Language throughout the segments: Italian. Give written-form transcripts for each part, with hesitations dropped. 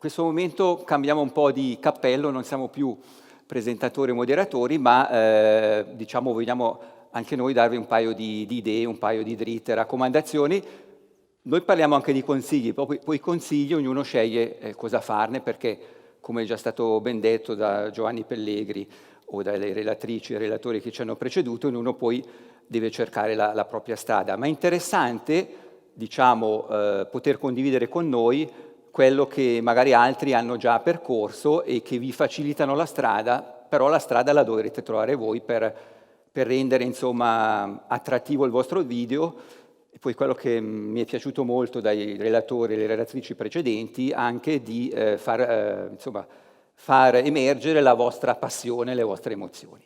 questo momento cambiamo un po' di cappello, non siamo più presentatori e moderatori, ma diciamo vogliamo anche noi darvi un paio di idee, un paio di dritte, raccomandazioni. Noi parliamo anche di consigli, poi i consigli ognuno sceglie cosa farne, perché come è già stato ben detto da Giovanni Pellegri o dalle relatrici e relatori che ci hanno preceduto, ognuno poi deve cercare la propria strada. Ma è interessante, diciamo, poter condividere con noi quello che magari altri hanno già percorso e che vi facilitano la strada, però la strada la dovrete trovare voi per rendere, insomma, attrattivo il vostro video. E poi quello che mi è piaciuto molto dai relatori e le relatrici precedenti, anche di far emergere la vostra passione, le vostre emozioni.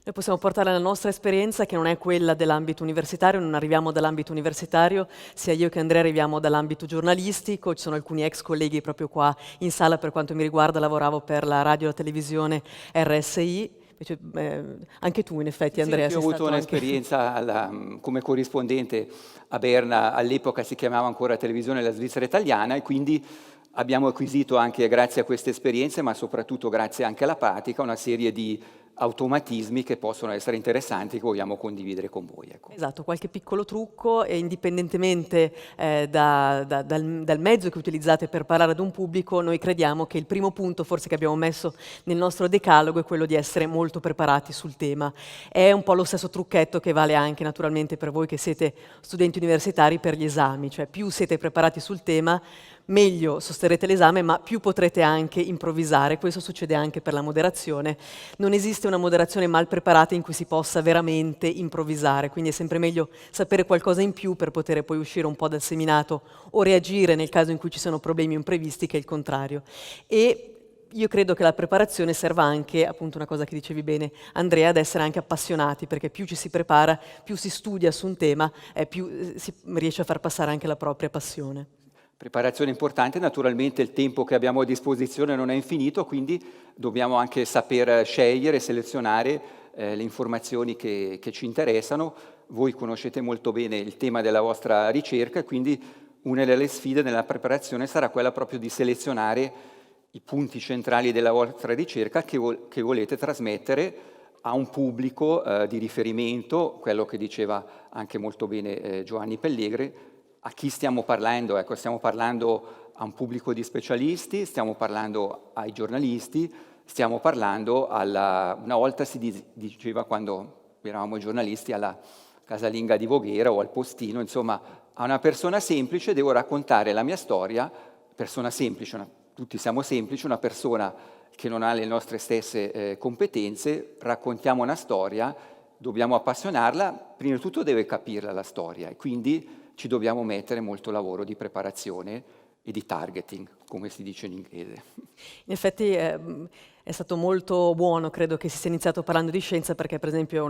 Noi possiamo portare la nostra esperienza, che non è quella dell'ambito universitario, non arriviamo dall'ambito universitario, sia io che Andrea arriviamo dall'ambito giornalistico, ci sono alcuni ex colleghi proprio qua in sala, per quanto mi riguarda lavoravo per la radio e la televisione RSI, invece, anche tu in effetti Andrea Sì, io ho avuto un'esperienza come corrispondente a Berna, all'epoca si chiamava ancora Televisione della Svizzera Italiana, e quindi abbiamo acquisito anche grazie a queste esperienze, ma soprattutto grazie anche alla pratica, una serie di automatismi che possono essere interessanti, che vogliamo condividere con voi. Ecco. Esatto, qualche piccolo trucco, e indipendentemente dal mezzo che utilizzate per parlare ad un pubblico, noi crediamo che il primo punto forse che abbiamo messo nel nostro decalogo è quello di essere molto preparati sul tema. È un po' lo stesso trucchetto che vale anche naturalmente per voi che siete studenti universitari per gli esami, cioè più siete preparati sul tema, meglio sosterrete l'esame, ma più potrete anche improvvisare. Questo succede anche per la moderazione. Non esiste una moderazione mal preparata in cui si possa veramente improvvisare, quindi è sempre meglio sapere qualcosa in più per poter poi uscire un po' dal seminato o reagire nel caso in cui ci siano problemi imprevisti, che è il contrario. E io credo che la preparazione serva anche, appunto una cosa che dicevi bene Andrea, ad essere anche appassionati, perché più ci si prepara, più si studia su un tema, più si riesce a far passare anche la propria passione. Preparazione importante, naturalmente il tempo che abbiamo a disposizione non è infinito, quindi dobbiamo anche saper scegliere, selezionare le informazioni che ci interessano. Voi conoscete molto bene il tema della vostra ricerca, quindi una delle sfide nella preparazione sarà quella proprio di selezionare i punti centrali della vostra ricerca che volete trasmettere a un pubblico di riferimento, quello che diceva anche molto bene Giovanni Pellegri. A chi stiamo parlando? Ecco, stiamo parlando a un pubblico di specialisti, stiamo parlando ai giornalisti, stiamo parlando una volta si diceva, quando eravamo giornalisti, alla casalinga di Voghera o al postino, insomma, a una persona semplice devo raccontare la mia storia, persona semplice, tutti siamo semplici, una persona che non ha le nostre stesse competenze, raccontiamo una storia, dobbiamo appassionarla, prima di tutto deve capirla la storia, e quindi ci dobbiamo mettere molto lavoro di preparazione e di targeting, come si dice in inglese. In effetti è stato molto buono, credo che si sia iniziato parlando di scienza, perché per esempio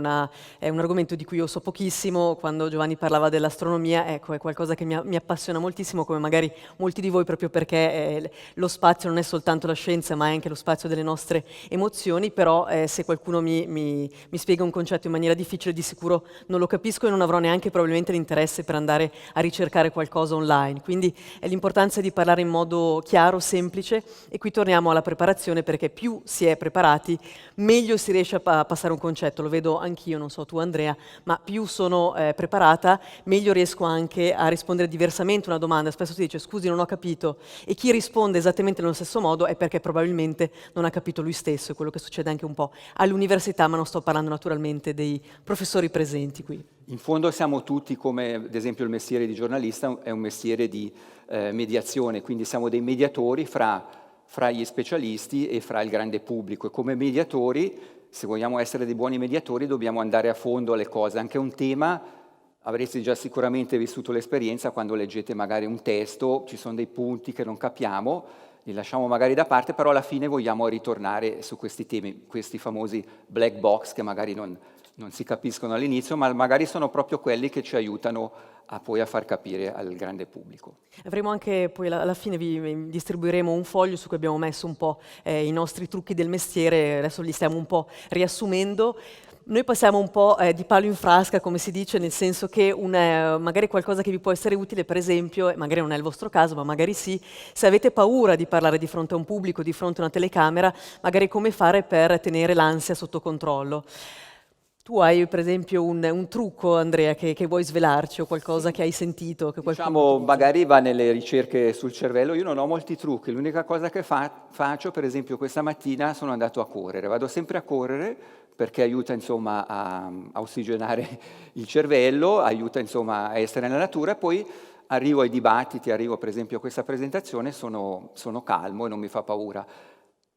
è un argomento di cui io so pochissimo. Quando Giovanni parlava dell'astronomia, ecco, è qualcosa che mi appassiona moltissimo, come magari molti di voi, proprio perché lo spazio non è soltanto la scienza, ma è anche lo spazio delle nostre emozioni. Però se qualcuno mi spiega un concetto in maniera difficile, di sicuro non lo capisco e non avrò neanche probabilmente l'interesse per andare a ricercare qualcosa online. Quindi è l'importanza di parlare in modo chiaro, semplice, e qui torniamo alla preparazione, perché più si è preparati, meglio si riesce a passare un concetto. Lo vedo anch'io, non so tu Andrea, ma più sono preparata, meglio riesco anche a rispondere diversamente a una domanda. Spesso si dice scusi, non ho capito, e chi risponde esattamente nello stesso modo è perché probabilmente non ha capito lui stesso. È quello che succede anche un po' all'università, ma non sto parlando naturalmente dei professori presenti qui. In fondo siamo tutti, come ad esempio il mestiere di giornalista è un mestiere di mediazione, quindi siamo dei mediatori fra gli specialisti e fra il grande pubblico, e come mediatori, se vogliamo essere dei buoni mediatori, dobbiamo andare a fondo alle cose. Anche un tema, avrete già sicuramente vissuto l'esperienza, quando leggete magari un testo, ci sono dei punti che non capiamo, li lasciamo magari da parte, però alla fine vogliamo ritornare su questi temi, questi famosi black box che magari non si capiscono all'inizio, ma magari sono proprio quelli che ci aiutano poi a far capire al grande pubblico. Avremo anche, poi alla fine vi distribuiremo un foglio su cui abbiamo messo un po' i nostri trucchi del mestiere, adesso li stiamo un po' riassumendo. Noi passiamo un po' di palo in frasca, come si dice, nel senso che magari qualcosa che vi può essere utile, per esempio, e magari non è il vostro caso, ma magari sì, se avete paura di parlare di fronte a un pubblico, di fronte a una telecamera, magari come fare per tenere l'ansia sotto controllo. Tu hai, per esempio, un trucco, Andrea, che vuoi svelarci, o qualcosa che hai sentito, che qualcuno Diciamo, utilizza? magari va nelle ricerche sul cervello, io non ho molti trucchi, l'unica cosa che faccio, per esempio questa mattina sono andato a correre, vado sempre a correre perché aiuta insomma a ossigenare il cervello, aiuta insomma a essere nella natura e poi arrivo ai dibattiti, arrivo per esempio a questa presentazione, sono calmo e non mi fa paura.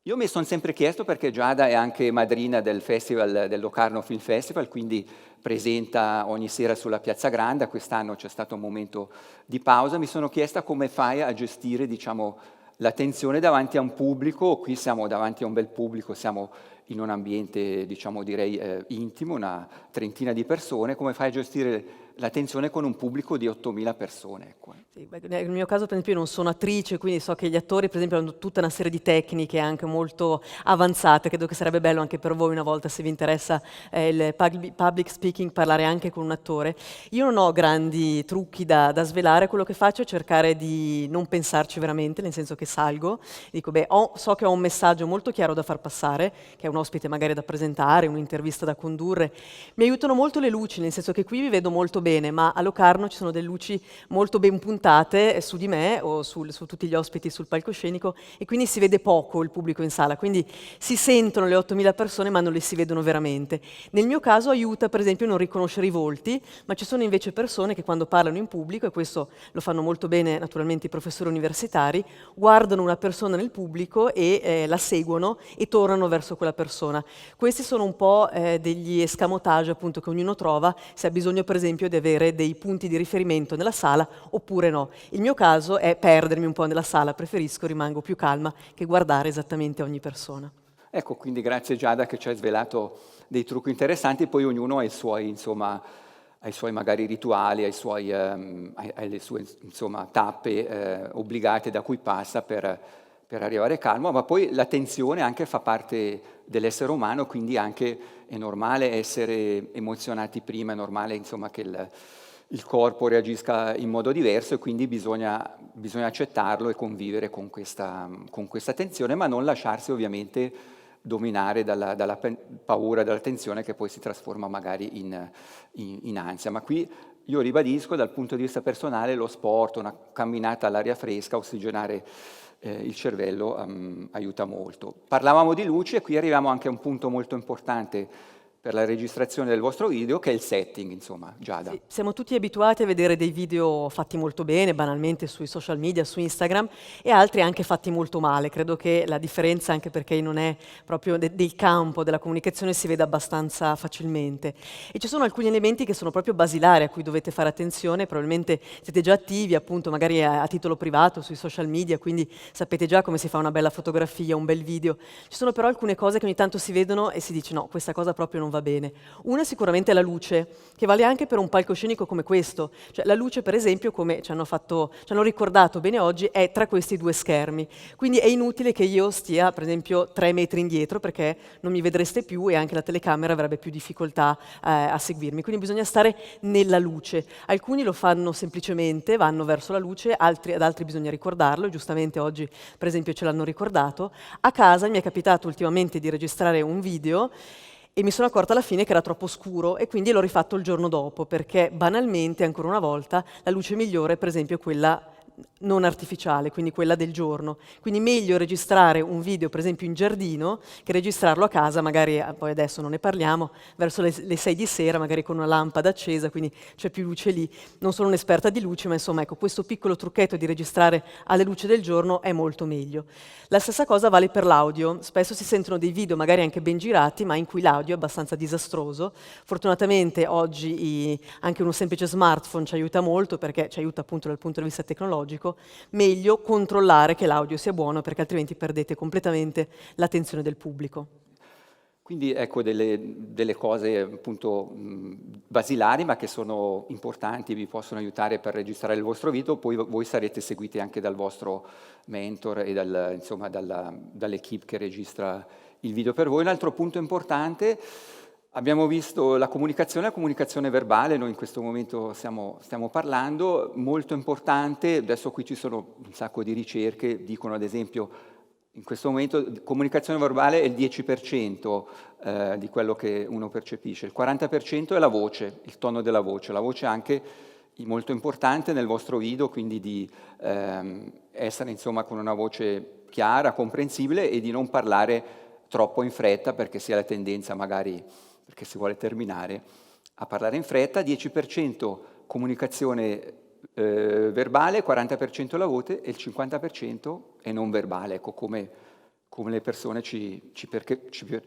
Io mi sono sempre chiesto, perché Giada è anche madrina del festival, del Locarno Film Festival, quindi presenta ogni sera sulla Piazza Grande, quest'anno c'è stato un momento di pausa, mi sono chiesta come fai a gestire, diciamo, l'attenzione davanti a un pubblico. Qui siamo davanti a un bel pubblico, siamo in un ambiente, diciamo, direi intimo, una trentina di persone, come fai a gestire l'attenzione con un pubblico di 8.000 persone? Ecco. Sì, nel mio caso, per esempio, io non sono attrice, quindi so che gli attori, per esempio, hanno tutta una serie di tecniche anche molto avanzate. Credo che sarebbe bello anche per voi una volta, se vi interessa il public speaking, parlare anche con un attore. Io non ho grandi trucchi da svelare, quello che faccio è cercare di non pensarci veramente, nel senso che salgo, dico, beh, so che ho un messaggio molto chiaro da far passare, che è un ospite magari da presentare, un'intervista da condurre. Mi aiutano molto le luci, nel senso che qui vi vedo molto bene, ma a Locarno ci sono delle luci molto ben puntate su di me o su tutti gli ospiti sul palcoscenico, e quindi si vede poco il pubblico in sala, quindi si sentono le 8.000 persone ma non le si vedono veramente. Nel mio caso aiuta per esempio non riconoscere i volti, ma ci sono invece persone che quando parlano in pubblico, e questo lo fanno molto bene naturalmente i professori universitari, guardano una persona nel pubblico e la seguono e tornano verso quella persona. Questi sono un po' degli escamotage appunto che ognuno trova se ha bisogno per esempio di avere dei punti di riferimento nella sala oppure no. Il mio caso è perdermi un po' nella sala, preferisco, rimango più calma che guardare esattamente ogni persona. Ecco, quindi grazie Giada che ci hai svelato dei trucchi interessanti, poi ognuno ha i suoi, insomma, ha i suoi magari rituali, ha le sue insomma, tappe obbligate da cui passa per arrivare calmo, ma poi l'attenzione anche fa parte dell'essere umano, quindi anche è normale essere emozionati prima, è normale insomma, che il corpo reagisca in modo diverso e quindi bisogna accettarlo e convivere con questa tensione, ma non lasciarsi ovviamente dominare dalla paura, dalla tensione che poi si trasforma magari in ansia. Ma qui io ribadisco dal punto di vista personale lo sport, una camminata all'aria fresca, ossigenare il cervello aiuta molto. Parlavamo di luci e qui arriviamo anche a un punto molto importante per la registrazione del vostro video, che è il setting, insomma, Giada. Sì, siamo tutti abituati a vedere dei video fatti molto bene, banalmente sui social media, su Instagram, e altri anche fatti molto male. Credo che la differenza, anche perché non è proprio del campo della comunicazione, si veda abbastanza facilmente. E ci sono alcuni elementi che sono proprio basilari a cui dovete fare attenzione, probabilmente siete già attivi, appunto, magari a titolo privato sui social media, quindi sapete già come si fa una bella fotografia, un bel video. Ci sono però alcune cose che ogni tanto si vedono e si dice no, questa cosa proprio non va bene. Una sicuramente è la luce, che vale anche per un palcoscenico come questo. Cioè, la luce, per esempio, come ci hanno ricordato bene oggi, è tra questi due schermi. Quindi è inutile che io stia, per esempio, 3 metri indietro, perché non mi vedreste più e anche la telecamera avrebbe più difficoltà a seguirmi. Quindi bisogna stare nella luce. Alcuni lo fanno semplicemente, vanno verso la luce, ad altri bisogna ricordarlo, giustamente oggi, per esempio, ce l'hanno ricordato. A casa mi è capitato ultimamente di registrare un video e mi sono accorta alla fine che era troppo scuro e quindi l'ho rifatto il giorno dopo, perché banalmente, ancora una volta, la luce migliore, per esempio, è quella non artificiale, quindi quella del giorno. Quindi meglio registrare un video, per esempio, in giardino, che registrarlo a casa, magari, poi adesso non ne parliamo, verso le 6 di sera, magari con una lampada accesa, quindi c'è più luce lì. Non sono un'esperta di luce, ma insomma, ecco, questo piccolo trucchetto di registrare alle luci del giorno è molto meglio. La stessa cosa vale per l'audio. Spesso si sentono dei video magari anche ben girati, ma in cui l'audio è abbastanza disastroso. Fortunatamente oggi anche uno semplice smartphone ci aiuta molto, perché ci aiuta appunto dal punto di vista tecnologico. Meglio controllare che l'audio sia buono, perché altrimenti perdete completamente l'attenzione del pubblico. Quindi ecco delle cose appunto basilari, ma che sono importanti, vi possono aiutare per registrare il vostro video, poi voi sarete seguiti anche dal vostro mentor e dall'equipe che registra il video per voi. Un altro punto importante, Abbiamo visto la comunicazione verbale, noi in questo momento stiamo parlando, molto importante. Adesso qui ci sono un sacco di ricerche, dicono ad esempio in questo momento comunicazione verbale è il 10% di quello che uno percepisce, il 40% è la voce, il tono della voce. La voce è anche molto importante nel vostro video, quindi di essere insomma con una voce chiara, comprensibile e di non parlare troppo in fretta, perché si ha la tendenza magari, perché si vuole terminare, a parlare in fretta. 10% comunicazione verbale, 40% la voce e il 50% è non verbale. Ecco come le persone ci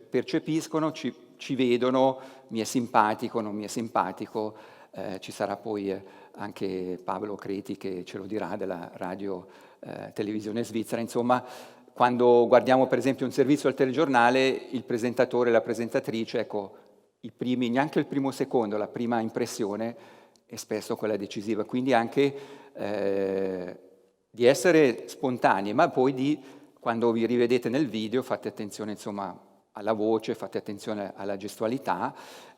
percepiscono, ci vedono, mi è simpatico, non mi è simpatico. Ci sarà poi anche Paolo Creti che ce lo dirà, della radio televisione svizzera. Insomma, quando guardiamo per esempio un servizio al telegiornale, il presentatore e la presentatrice, ecco, neanche il primo secondo, la prima impressione è spesso quella decisiva. Quindi anche di essere spontanei, ma poi quando vi rivedete nel video, fate attenzione insomma alla voce, fate attenzione alla gestualità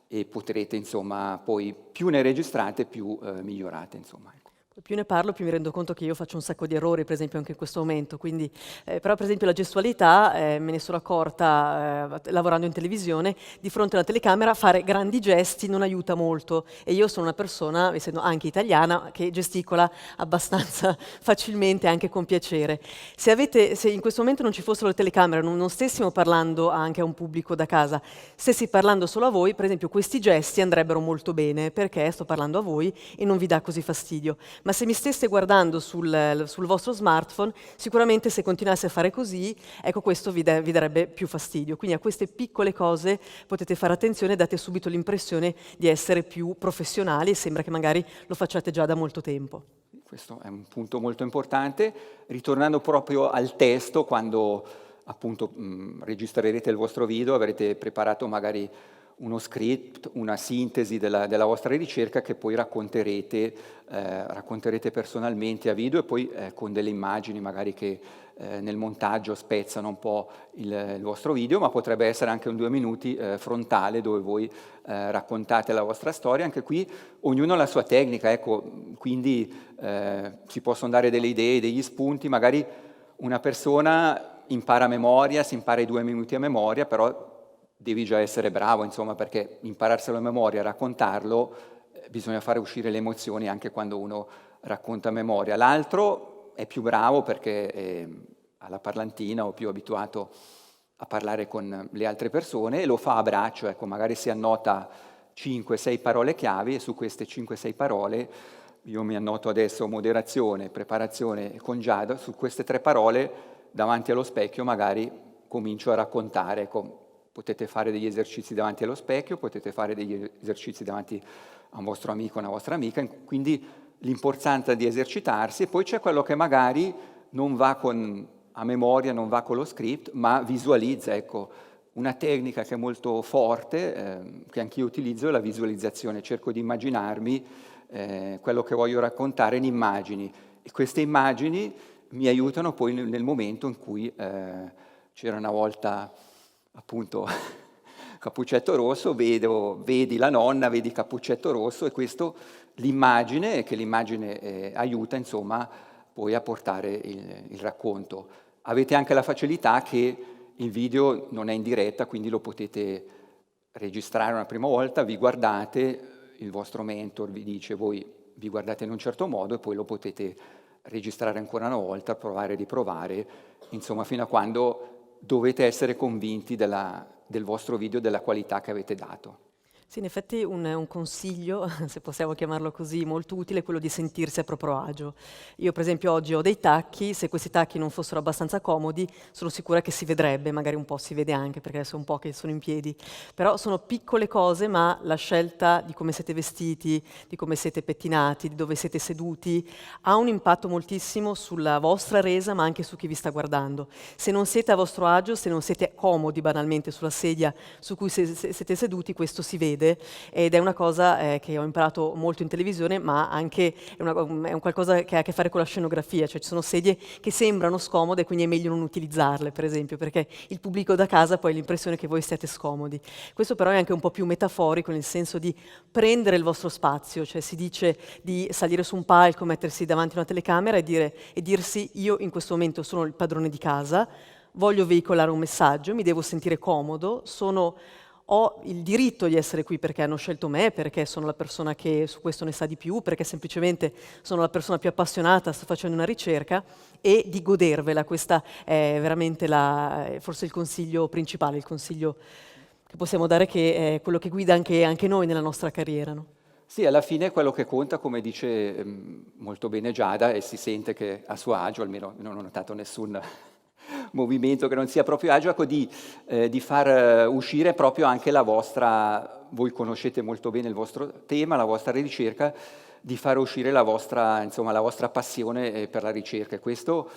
e potrete insomma poi più ne registrate più migliorate insomma. Più ne parlo, più mi rendo conto che io faccio un sacco di errori, per esempio anche in questo momento, quindi, però per esempio la gestualità, me ne sono accorta lavorando in televisione, di fronte alla telecamera fare grandi gesti non aiuta molto e io sono una persona, essendo anche italiana, che gesticola abbastanza facilmente, anche con piacere. Se in questo momento non ci fossero le telecamere, non stessimo parlando anche a un pubblico da casa, stessi parlando solo a voi, per esempio questi gesti andrebbero molto bene, perché sto parlando a voi e non vi dà così fastidio. Ma se mi stesse guardando sul vostro smartphone, sicuramente se continuasse a fare così, ecco questo vi darebbe più fastidio. Quindi a queste piccole cose potete fare attenzione e date subito l'impressione di essere più professionali e sembra che magari lo facciate già da molto tempo. Questo è un punto molto importante. Ritornando proprio al testo, quando appunto registrerete il vostro video, avrete preparato magari uno script, una sintesi della vostra ricerca che poi racconterete personalmente a video e poi con delle immagini magari che nel montaggio spezzano un po' il vostro video, ma potrebbe essere anche un 2 minuti frontale dove voi raccontate la vostra storia. Anche qui ognuno ha la sua tecnica, ecco, quindi si possono dare delle idee, degli spunti. Magari una persona impara a memoria, si impara i 2 minuti a memoria, però devi già essere bravo, insomma, perché impararselo a memoria, raccontarlo, bisogna fare uscire le emozioni anche quando uno racconta a memoria. L'altro è più bravo perché ha la parlantina o più abituato a parlare con le altre persone e lo fa a braccio, ecco, magari si annota 5-6 parole chiavi e su queste 5-6 parole, io mi annoto adesso moderazione, preparazione e congiado, su queste 3 parole davanti allo specchio magari comincio a raccontare, ecco. Potete fare degli esercizi davanti allo specchio, potete fare degli esercizi davanti a un vostro amico o una vostra amica, quindi l'importanza di esercitarsi. E poi c'è quello che magari non va a memoria, non va con lo script, ma visualizza. Ecco, una tecnica che è molto forte, che anch'io utilizzo, è la visualizzazione. Cerco di immaginarmi quello che voglio raccontare in immagini. E queste immagini mi aiutano poi nel momento in cui c'era una volta appunto Cappuccetto Rosso, vedi la nonna, vedi Cappuccetto Rosso e questo l'immagine aiuta insomma poi a portare il racconto. Avete anche la facilità che il video non è in diretta, quindi lo potete registrare una prima volta, vi guardate, il vostro mentor vi dice, voi vi guardate in un certo modo e poi lo potete registrare ancora una volta, provare e riprovare, insomma fino a quando dovete essere convinti del vostro video, della qualità che avete dato. Sì, in effetti un consiglio, se possiamo chiamarlo così, molto utile è quello di sentirsi a proprio agio. Io per esempio oggi ho dei tacchi, se questi tacchi non fossero abbastanza comodi sono sicura che si vedrebbe, magari un po' si vede anche perché adesso è un po' che sono in piedi, però sono piccole cose, ma la scelta di come siete vestiti, di come siete pettinati, di dove siete seduti, ha un impatto moltissimo sulla vostra resa ma anche su chi vi sta guardando. Se non siete a vostro agio, se non siete comodi banalmente sulla sedia su cui siete seduti, questo si vede. vede, ed è una cosa che ho imparato molto in televisione, ma anche è un qualcosa che ha a che fare con la scenografia, cioè ci sono sedie che sembrano scomode, quindi è meglio non utilizzarle, per esempio, perché il pubblico da casa poi ha l'impressione che voi siate scomodi. Questo però è anche un po' più metaforico, nel senso di prendere il vostro spazio, cioè si dice di salire su un palco, mettersi davanti a una telecamera e dirsi: io in questo momento sono il padrone di casa, voglio veicolare un messaggio, mi devo sentire comodo, ho il diritto di essere qui perché hanno scelto me, perché sono la persona che su questo ne sa di più, perché semplicemente sono la persona più appassionata, sto facendo una ricerca, e di godervela. Questa è veramente forse il consiglio principale, il consiglio che possiamo dare, che è quello che guida anche noi nella nostra carriera, no? Sì, alla fine quello che conta, come dice molto bene Giada, e si sente che a suo agio, almeno non ho notato nessun movimento che non sia proprio agio, ecco, di far uscire proprio anche la vostra, voi conoscete molto bene il vostro tema, la vostra ricerca, di far uscire insomma, la vostra passione per la ricerca. E questo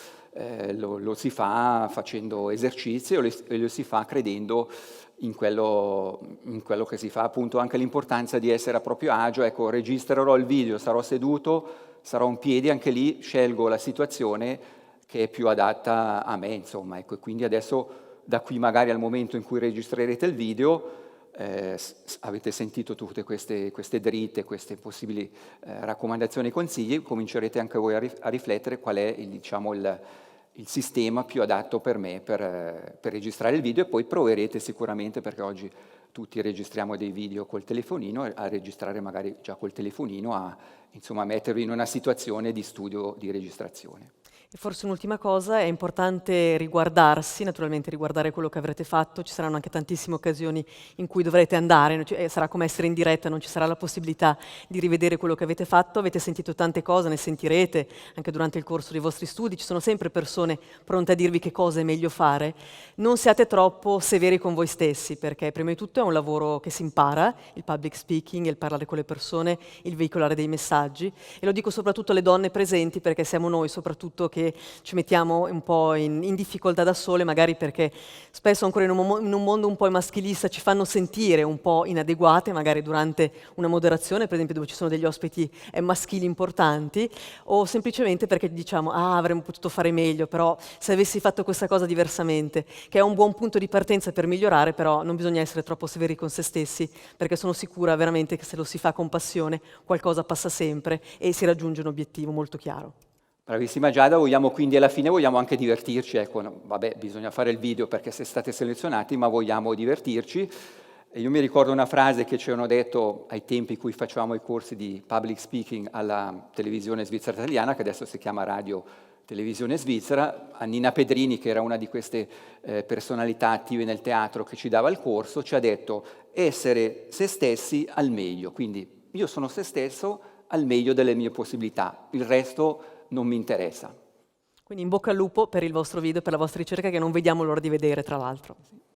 lo si fa facendo esercizio e lo si fa credendo in quello che si fa, appunto anche l'importanza di essere a proprio agio. Ecco, registrerò il video, sarò seduto, sarò in piedi, anche lì scelgo la situazione che è più adatta a me, insomma. Ecco, e quindi adesso, da qui magari al momento in cui registrerete il video, avete sentito tutte queste dritte, queste possibili raccomandazioni e consigli, comincerete anche voi a riflettere qual è diciamo, il sistema più adatto per me per registrare il video, e poi proverete sicuramente, perché oggi tutti registriamo dei video col telefonino, a registrare magari già col telefonino, insomma, mettervi in una situazione di studio di registrazione. E forse un'ultima cosa, è importante riguardarsi, naturalmente riguardare quello che avrete fatto. Ci saranno anche tantissime occasioni in cui dovrete andare, sarà come essere in diretta, non ci sarà la possibilità di rivedere quello che avete fatto. Avete sentito tante cose, ne sentirete anche durante il corso dei vostri studi, ci sono sempre persone pronte a dirvi che cosa è meglio fare. Non siate troppo severi con voi stessi, perché prima di tutto è un lavoro che si impara, il public speaking, il parlare con le persone, il veicolare dei messaggi, e lo dico soprattutto alle donne presenti, perché siamo noi soprattutto che ci mettiamo un po' in difficoltà da sole, magari perché spesso ancora in un mondo un po' maschilista ci fanno sentire un po' inadeguate, magari durante una moderazione, per esempio, dove ci sono degli ospiti maschili importanti, o semplicemente perché diciamo: ah, avremmo potuto fare meglio, però se avessi fatto questa cosa diversamente, che è un buon punto di partenza per migliorare. Però non bisogna essere troppo severi con se stessi, perché sono sicura veramente che se lo si fa con passione qualcosa passa sempre e si raggiunge un obiettivo molto chiaro. Bravissima Giada, quindi alla fine vogliamo anche divertirci, ecco, no, vabbè, bisogna fare il video perché se state selezionati, ma vogliamo divertirci. E io mi ricordo una frase che ci hanno detto ai tempi in cui facevamo i corsi di public speaking alla televisione svizzera italiana, che adesso si chiama Radio Televisione Svizzera. A Nina Pedrini, che era una di queste personalità attive nel teatro che ci dava il corso, ci ha detto: essere se stessi al meglio. Quindi io sono se stesso al meglio delle mie possibilità, il resto non mi interessa. Quindi in bocca al lupo per il vostro video, per la vostra ricerca, che non vediamo l'ora di vedere, tra l'altro.